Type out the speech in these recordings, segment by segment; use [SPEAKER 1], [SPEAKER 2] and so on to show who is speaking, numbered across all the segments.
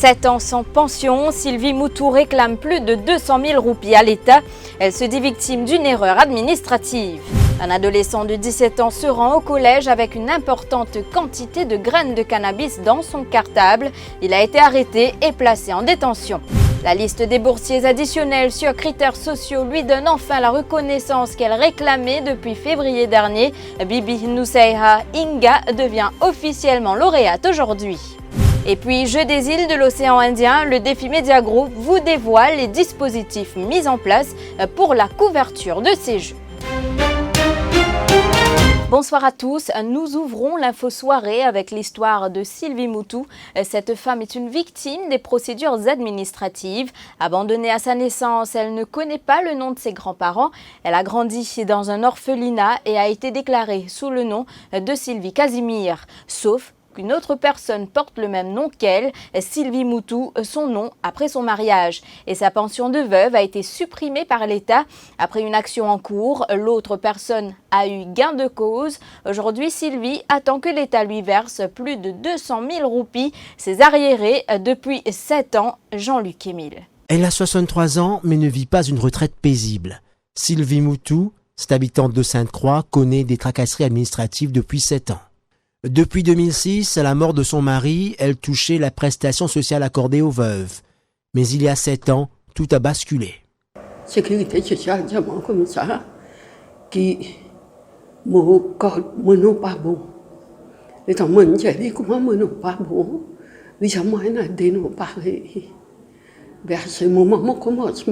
[SPEAKER 1] 7 ans sans pension, Sylvie Moutou réclame plus de 200 000 roupies à l'État. Elle se dit victime d'une erreur administrative. Un adolescent de 17 ans se rend au collège avec une importante quantité de graines de cannabis dans son cartable. Il a été arrêté et placé en détention. La liste des boursiers additionnels sur critères sociaux lui donne enfin la reconnaissance qu'elle réclamait depuis février dernier. Bibi Nuseiha Inga devient officiellement lauréate aujourd'hui. Et puis, Jeux des îles de l'océan Indien, le défi Media Group vous dévoile les dispositifs mis en place pour la couverture de ces Jeux. Bonsoir à tous, nous ouvrons l'info soirée avec l'histoire de Sylvie Moutou. Cette femme est une victime des procédures administratives. Abandonnée à sa naissance, elle ne connaît pas le nom de ses grands-parents. Elle a grandi dans un orphelinat et a été déclarée sous le nom de Sylvie Casimir. Sauf qu'une autre personne porte le même nom qu'elle, Sylvie Moutou, son nom après son mariage. Et sa pension de veuve a été supprimée par l'État. Après une action en cours, l'autre personne a eu gain de cause. Aujourd'hui, Sylvie attend que l'État lui verse plus de 200 000 roupies. Ses arriérés depuis 7 ans, Jean-Luc Émile.
[SPEAKER 2] Elle a 63 ans, mais ne vit pas une retraite paisible. Sylvie Moutou, cette habitante de Sainte-Croix, connaît des tracasseries administratives depuis 7 ans. Depuis 2006, à la mort de son mari, elle touchait la prestation sociale accordée aux veuves. Mais il y a 7 ans, tout a basculé.
[SPEAKER 3] Sécurité sociale, c'est comme ça, qui me pas bon. Les gens me disent comment me pas bon. Les gens me disent pas vers ce moment, je commence à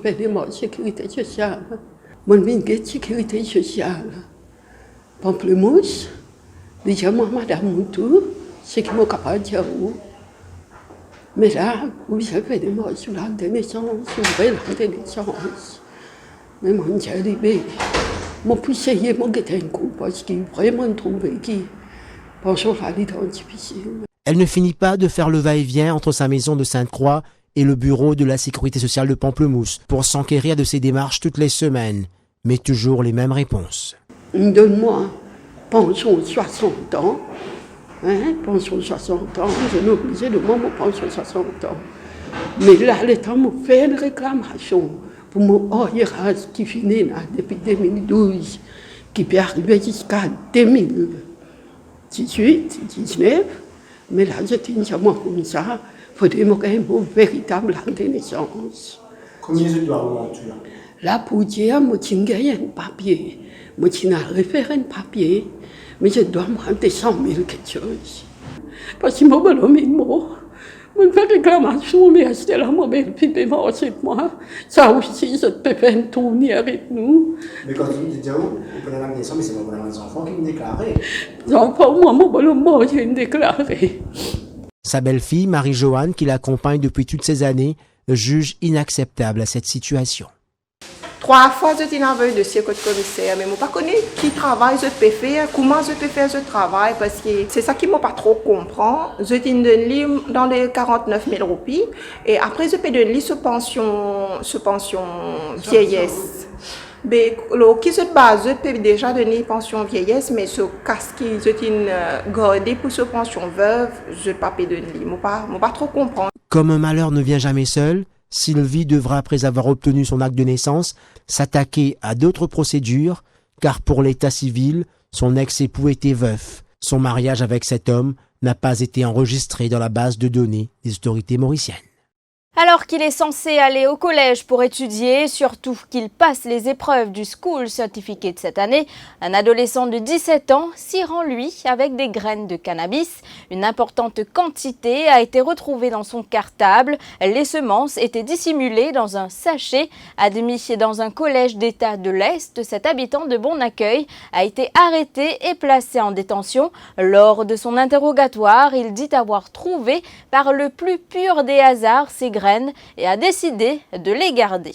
[SPEAKER 3] faire des sécurité sociale. Je vais sécurité sociale. Pamplemousse. Déjà, moi, Madame Moutou, c'est qui m'a capable de dire où. Mais là, vous savez, des morts sur la naissance, sur la naissance. Mais moi, j'ai dit, je peux essayer de mettre un coup parce qu'il vraiment trouvé qui pensons à l'identifier.
[SPEAKER 2] Elle ne finit pas de faire le va-et-vient entre sa maison de Sainte-Croix et le bureau de la Sécurité sociale de Pamplemousse pour s'enquérir de ses démarches toutes les semaines. Mais toujours les mêmes réponses.
[SPEAKER 3] Donne-moi pension 60 ans, pension 60 ans, je n'ai obligé de moi, pension 60 ans. Mais là, l'État me fait une réclamation pour mon OIRAS qui finit là, depuis 2012, qui peut arriver jusqu'à 2018, 2019. Mais là, je tiens à moi comme ça, il faudrait me faire une véritable renaissance.
[SPEAKER 2] Combien je dois remonter là?
[SPEAKER 3] Là, pour dire, je tiens un papier, je tiens à référer un papier. Mais je dois me rendre 100 000 quelque chose. Parce que je me fais réclamation, mais c'est là, mon belle-fille, moi. Ça aussi, je peux faire un tournée avec nous.
[SPEAKER 4] Mais quand tu dis, vous prenez la naissance, mais c'est pour les enfants qui me déclarent.
[SPEAKER 3] Les enfants, moi, j'ai déclaré.
[SPEAKER 2] Sa belle-fille, Marie-Joanne, qui l'accompagne depuis toutes ces années, juge inacceptable à cette situation.
[SPEAKER 5] 3 fois, je suis envoyé de dossier côté commissaire, mais je ne sais pas qui travail je peux faire, comment je peux faire ce travail, parce que c'est ça qui ne m'a pas trop comprend. Je suis dans les 49 000 roupies, et après, je peux donner ce pension vieillesse. Mais qui se base, je peux déjà donner pension vieillesse, mais ce casque qui je suis gardé pour ce pension veuve, je ne peux pas donner. Je ne pas trop comprendre.
[SPEAKER 2] Comme un malheur ne vient jamais seul, Sylvie devra, après avoir obtenu son acte de naissance, s'attaquer à d'autres procédures, car pour l'état civil, son ex-époux était veuf. Son mariage avec cet homme n'a pas été enregistré dans la base de données des autorités mauriciennes.
[SPEAKER 1] Alors qu'il est censé aller au collège pour étudier, surtout qu'il passe les épreuves du School Certificate cette année, un adolescent de 17 ans s'y rend lui avec des graines de cannabis. Une importante quantité a été retrouvée dans son cartable. Les semences étaient dissimulées dans un sachet. Admis dans un collège d'État de l'Est, cet habitant de Bon-Accueil a été arrêté et placé en détention. Lors de son interrogatoire, il dit avoir trouvé par le plus pur des hasards ces graines et a décidé de les garder.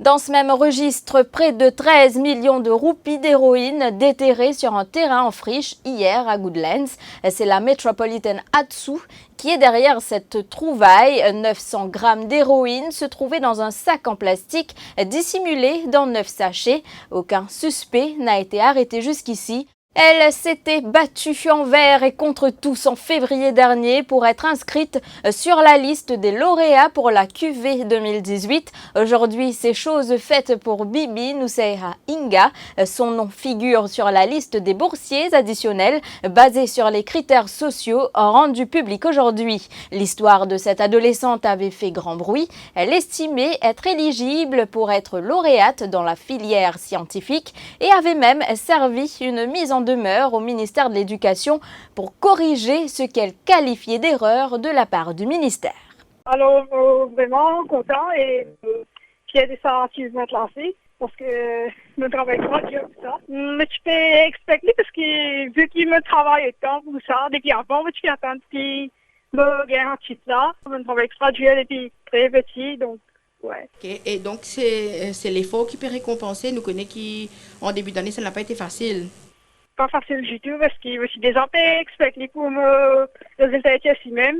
[SPEAKER 1] Dans ce même registre, près de 13 millions de roupies d'héroïne déterrées sur un terrain en friche hier à Goodlands. C'est la Metropolitan Atsu qui est derrière cette trouvaille. 900 grammes d'héroïne se trouvaient dans un sac en plastique dissimulé dans 9 sachets. Aucun suspect n'a été arrêté jusqu'ici. Elle s'était battue envers et contre tous en février dernier pour être inscrite sur la liste des lauréats pour la QV 2018. Aujourd'hui, c'est chose faite pour Bibi Nuseha Inga. Son nom figure sur la liste des boursiers additionnels basés sur les critères sociaux rendus publics aujourd'hui. L'histoire de cette adolescente avait fait grand bruit. Elle estimait être éligible pour être lauréate dans la filière scientifique et avait même servi une mise en demeure au ministère de l'Éducation pour corriger ce qu'elle qualifiait d'erreur de la part du ministère.
[SPEAKER 6] Alors, vraiment content et fier de ça qu'ils vont lancé parce que le travail est dur pour ça. Mais tu peux expliquer parce que vu qu'il me travaille tant pour ça, depuis avant, tu peux attendre qu'il me garantit ça. Le travail extra dur depuis très petit, donc ouais.
[SPEAKER 7] Okay. Et donc, c'est l'effort qui peut récompenser. Nous connaissons qu'en début d'année, ça n'a pas été facile.
[SPEAKER 6] Pas facile du tout parce que je suis déjà expecté pour me résultat ici même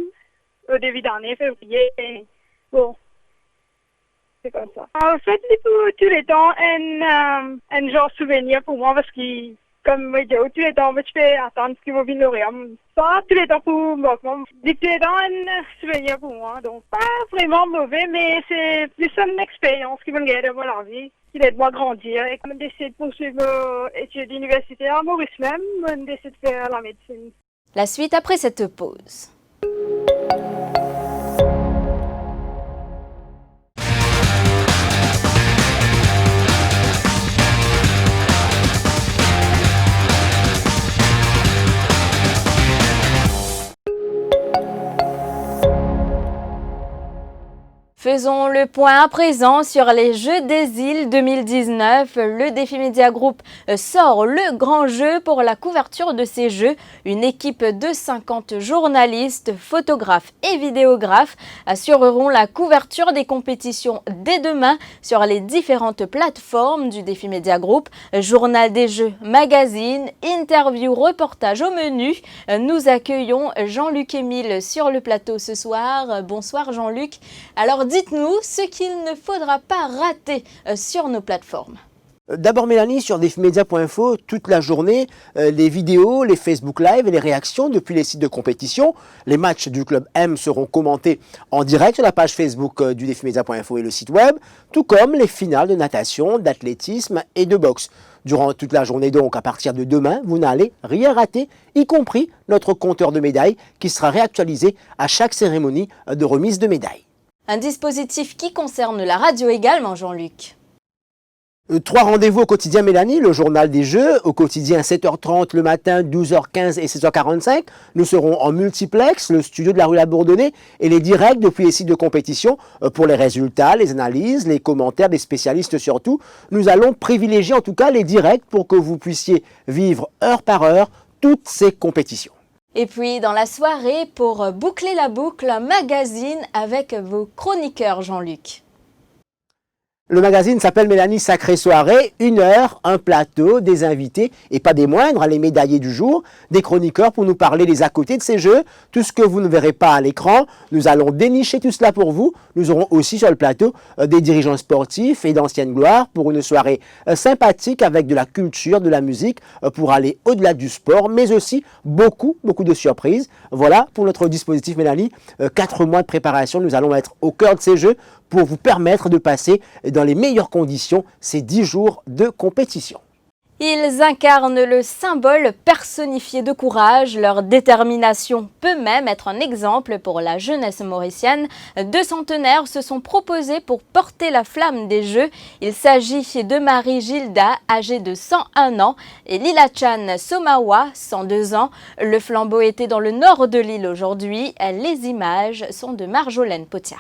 [SPEAKER 6] au début d'année, février. Et bon, c'est comme ça. En fait, c'est pour tous les temps un genre souvenir pour moi parce que, comme je dis, tous les temps, tu peux attendre ce qu'ils vont venir lauréat. Pas tous les temps pour moi. Tous les temps, un souvenir pour moi. Donc, pas vraiment mauvais, mais c'est plus une expérience qui va me garder dans la vie. Il aide moi à grandir et je décide de poursuivre mes études universitaires à Maurice même, je décide de faire la médecine.
[SPEAKER 1] La suite après cette pause. Faisons le point à présent sur les Jeux des îles 2019. Le Défi Média Group sort le grand jeu pour la couverture de ces Jeux. Une équipe de 50 journalistes, photographes et vidéographes assureront la couverture des compétitions dès demain sur les différentes plateformes du Défi Média Group. Journal des Jeux, magazine, interview, reportage au menu. Nous accueillons Jean-Luc Émile sur le plateau ce soir. Bonsoir Jean-Luc. Alors dites-nous ce qu'il ne faudra pas rater sur nos plateformes.
[SPEAKER 2] D'abord Mélanie, sur defimedia.info, toute la journée, les vidéos, les Facebook Live et les réactions depuis les sites de compétition. Les matchs du club M seront commentés en direct sur la page Facebook du defimedia.info et le site web, tout comme les finales de natation, d'athlétisme et de boxe. Durant toute la journée donc, à partir de demain, vous n'allez rien rater, y compris notre compteur de médailles qui sera réactualisé à chaque cérémonie de remise de médailles.
[SPEAKER 1] Un dispositif qui concerne la radio également, Jean-Luc.
[SPEAKER 2] 3 rendez-vous au quotidien Mélanie, le journal des Jeux, au quotidien 7h30 le matin, 12h15 et 16h45. Nous serons en multiplex, le studio de la rue La Bourdonnais et les directs depuis les sites de compétition pour les résultats, les analyses, les commentaires des spécialistes surtout. Nous allons privilégier en tout cas les directs pour que vous puissiez vivre heure par heure toutes ces compétitions.
[SPEAKER 1] Et puis dans la soirée, pour boucler la boucle, un magazine avec vos chroniqueurs, Jean-Luc.
[SPEAKER 2] Le magazine s'appelle Mélanie Sacrée Soirée, 1 heure, un plateau, des invités, et pas des moindres, les médaillés du jour, des chroniqueurs pour nous parler des à côté de ces jeux, tout ce que vous ne verrez pas à l'écran. Nous allons dénicher tout cela pour vous. Nous aurons aussi sur le plateau des dirigeants sportifs et d'anciennes gloires pour une soirée sympathique avec de la culture, de la musique, pour aller au-delà du sport, mais aussi beaucoup de surprises. Voilà pour notre dispositif Mélanie, 4 mois de préparation, nous allons être au cœur de ces jeux pour vous permettre de passer dans les meilleures conditions ces 10 jours de compétition.
[SPEAKER 1] Ils incarnent le symbole personnifié de courage. Leur détermination peut même être un exemple pour la jeunesse mauricienne. 2 centenaires se sont proposés pour porter la flamme des Jeux. Il s'agit de Marie Gilda, âgée de 101 ans, et Lilachan Somawa, 102 ans. Le flambeau était dans le nord de l'île aujourd'hui. Les images sont de Marjolaine Potia.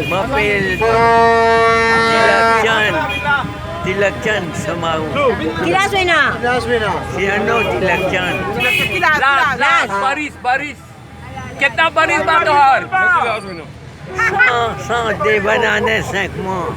[SPEAKER 8] Je m'appelle Tilakchan Samaou. Siano Tilakchan.
[SPEAKER 9] Baris. कितना बारिश बात हो हर?
[SPEAKER 8] 100 des bananes 5 mois.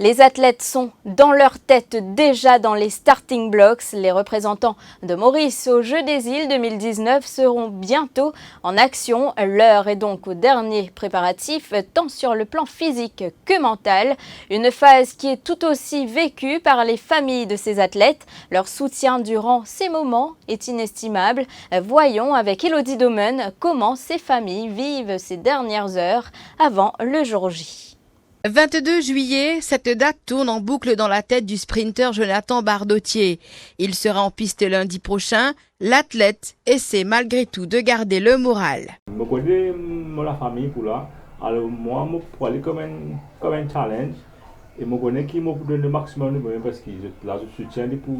[SPEAKER 1] Les athlètes sont dans leur tête déjà dans les starting blocks. Les représentants de Maurice aux Jeux des Îles 2019 seront bientôt en action. L'heure est donc au dernier préparatif, tant sur le plan physique que mental. Une phase qui est tout aussi vécue par les familles de ces athlètes. Leur soutien durant ces moments est inestimable. Voyons avec Élodie Domen comment ces familles vivent ces dernières heures avant le jour J.
[SPEAKER 7] 22 juillet, cette date tourne en boucle dans la tête du sprinter Jonathan Bardottier. Il sera en piste lundi prochain. L'athlète essaie malgré tout de garder le moral.
[SPEAKER 10] Je connais la famille pour là. Alors moi, je prends aller comme un challenge. Et je connais qui m'a donné le maximum de moyens parce que là, je soutiens pour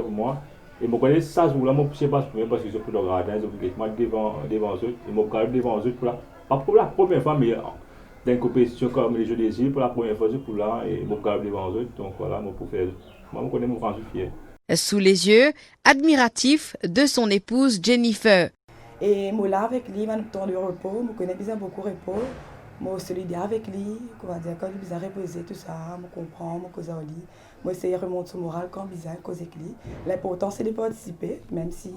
[SPEAKER 10] moi. Et je connais ça jour-là, je ne sais pas parce que je peux le regarder, je peux devant eux. Et je peux devant eux pour là. Pas pour la première fois, mais dans une compétition comme les Jeux des Îles, pour la première fois, je suis là et je peux devant eux. Donc voilà, je peux faire. Moi, je connais mon grand fier.
[SPEAKER 7] Sous les yeux, admiratif de son épouse Jennifer.
[SPEAKER 11] Et moi là avec lui, dans temps de repos, je connais bien beaucoup de repos. Je suis solidaire avec lui, on va dire quand il a reposé tout ça, je comprends, je cause lui. Moi essayer de remonter son moral quand il a causé avec lui. L'important c'est de participer, même si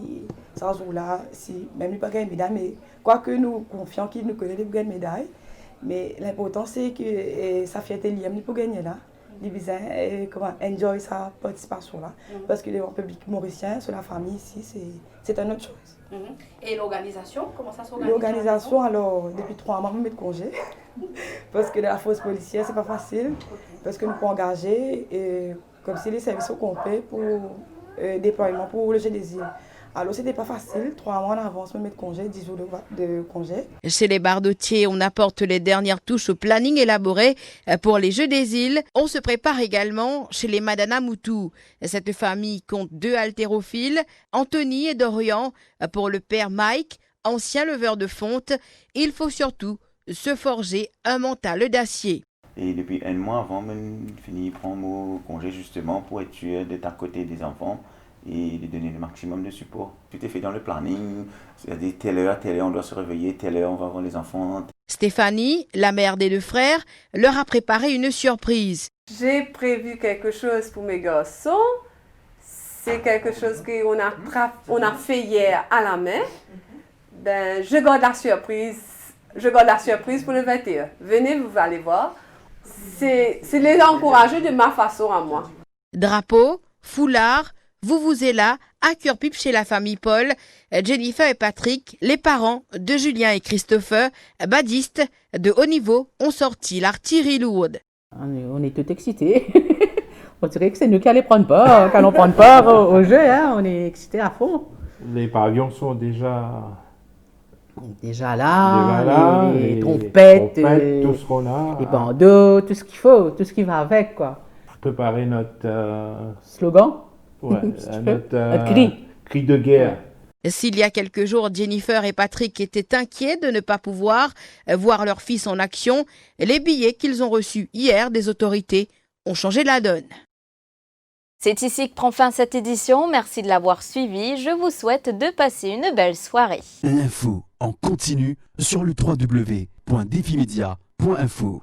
[SPEAKER 11] ça jour là, si même il pas gagné médaille, mais quoique nous confions qu'il nous connaît les gagner médaille. Mais l'important c'est que sa fierté liée pour gagner là. Il besoin enjoy sa participation là. Parce que le public mauricien, sur la famille ici, c'est une autre chose.
[SPEAKER 12] Et l'organisation, comment ça s'organise?
[SPEAKER 11] L'organisation, alors, depuis 3 mois, je me mets de congé. Parce que la force policière, c'est pas facile. Parce que nous pouvons engager, comme si les services sont complets pour déploiement pour le Jeux des Îles. Alors, c'était pas facile. 3 mois en avance, me mettre de congé, 10 jours de congé.
[SPEAKER 7] Chez les Bardottier, on apporte les dernières touches au planning élaboré pour les Jeux des Îles. On se prépare également chez les Madana Moutou. Cette famille compte 2 haltérophiles, Anthony et Dorian. Pour le père Mike, ancien leveur de fonte, il faut surtout se forger un mental d'acier.
[SPEAKER 13] Et depuis 1 mois avant, je finis prendre mon congé justement pour être sûr d'être à côté des enfants et de donner le maximum de support. Tout est fait dans le planning, c'est-à-dire telle heure, on doit se réveiller, telle heure, on va voir les enfants.
[SPEAKER 7] Stéphanie, la mère des 2 frères, leur a préparé une surprise.
[SPEAKER 14] J'ai prévu quelque chose pour mes garçons. C'est quelque chose qu'on a fait hier à la main. Ben, je garde la surprise. Je garde la surprise pour le 21. Venez, vous allez voir. C'est les encourager de ma façon à moi.
[SPEAKER 7] Drapeau, foulard, vuvuzela, à cœur-pipe chez la famille Paul, Jennifer et Patrick, les parents de Julien et Christopher, badistes de haut niveau, ont sorti l'artillerie lourde.
[SPEAKER 15] On est tout excités. On dirait que c'est nous qui allons prendre part, qu'allons prendre part au jeu. Hein. On est excités à fond.
[SPEAKER 10] Les pavillons sont déjà
[SPEAKER 15] là, les trompettes,
[SPEAKER 10] tout ce qu'on a.
[SPEAKER 15] Les bandeaux, tout ce qu'il faut, tout ce qui va avec, quoi.
[SPEAKER 10] Préparer notre
[SPEAKER 15] slogan.
[SPEAKER 10] Ouais,
[SPEAKER 15] notre
[SPEAKER 10] cri de guerre.
[SPEAKER 7] S'il y a quelques jours, Jennifer et Patrick étaient inquiets de ne pas pouvoir voir leur fils en action, les billets qu'ils ont reçus hier des autorités ont changé la donne.
[SPEAKER 1] C'est ici que prend fin cette édition. Merci de l'avoir suivi. Je vous souhaite de passer une belle soirée.
[SPEAKER 16] L'info en continu sur le www.defimedia.info.